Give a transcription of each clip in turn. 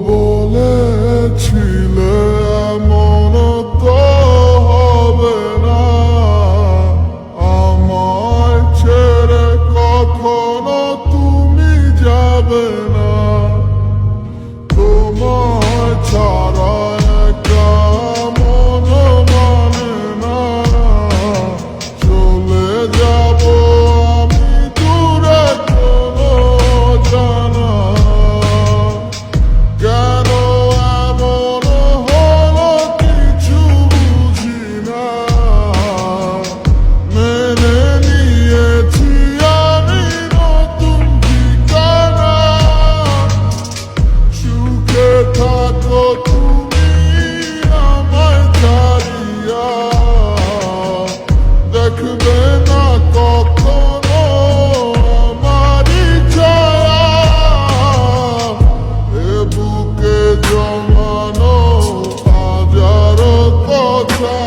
বলেছিলে এমন তো হবে না, আমায় ছেড়ে কখনো তুমি যাবে না। তোমায় ছাড়া একা মন মানে না, চলে যাব আমি দূরে কোনো জানা। কেন এমন হলো কিছু বুঝি না, মেনে নিয়েছি আমি নতুন ঠিকানা। সুখে থাকো তুমি আমায় ছাড়িয়া, দেখবে না কখনো আমারই ছায়া। এ বুকে জমানো হাজারো কথা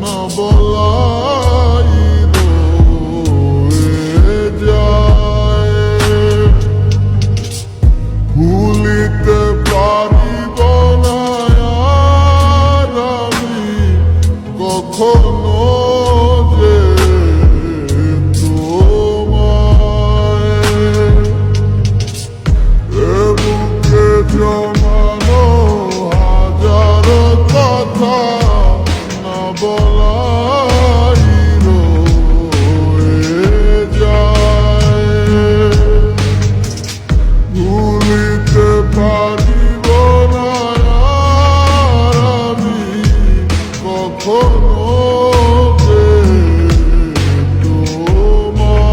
না বলাই রয়ে যায়। ভুলিতে পারিব না আর আমি কখনো যে তোমায়। এ বুকে জমানো হাজারো কথা না বলাই রয়ে যায়। ভুলিতে পারিব না আর আমি কখনো যে তোমায়।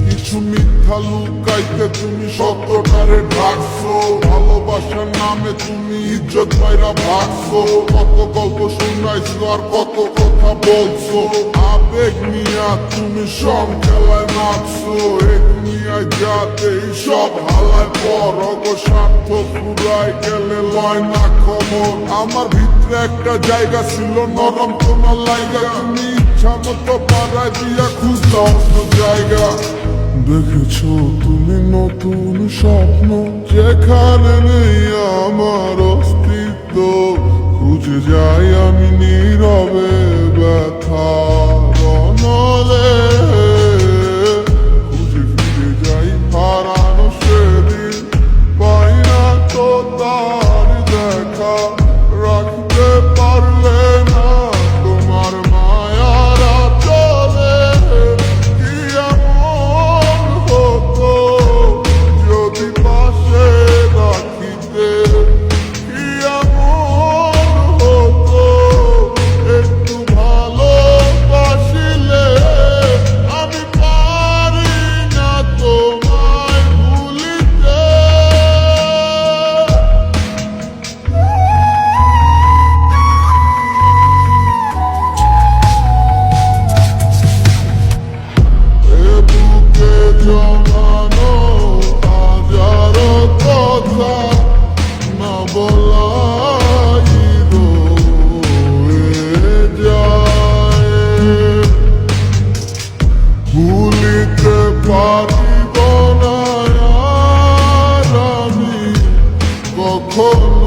কিছু মিথ্যা লুকাইতে তুমি সত্যটারে ঢাকছো, ভালোবাসার নামে তুমি ইজ্জত পাইরা ভাগছো। কত গল্প শুনাইছো আর কত কথা বলছো, আবেগ নিয়া তুমি সব খেলায় নাচছো। এ দুনিয়ায় যাতে সব হালায় পর স্বার্থ ফুরাই গেলে লয় না খবর। আমার ভিতরে একটা জায়গা ছিল নরম তোমার লাইগা, তুমি ইচ্ছা মতো পাড়ায় দিয়া খুঁজলা অন্য জায়গা। দেখেছো তুমি নতুন স্বপ্ন, যেখানে নেই আমার অস্তিত্ব। খুঁজে যাই আমি নীরবে ব্যথার অনলে, খুঁজে ফিরে যাই হারানো সেদিন। পাই না তো তার দেখা, রাখতে পারলে না তোমার মায়ার চলে। কি এমন হতো যদি পাশে রাখিতে, কি এমন হতো একটু ভালোবাসিলে। আমি পারি না তোমায় ভুলিতে। এ বুকে জমানো হাজারো কথা না বলাই রয়ে যায়। ভুলিতে পারিব না আর আমি কখনো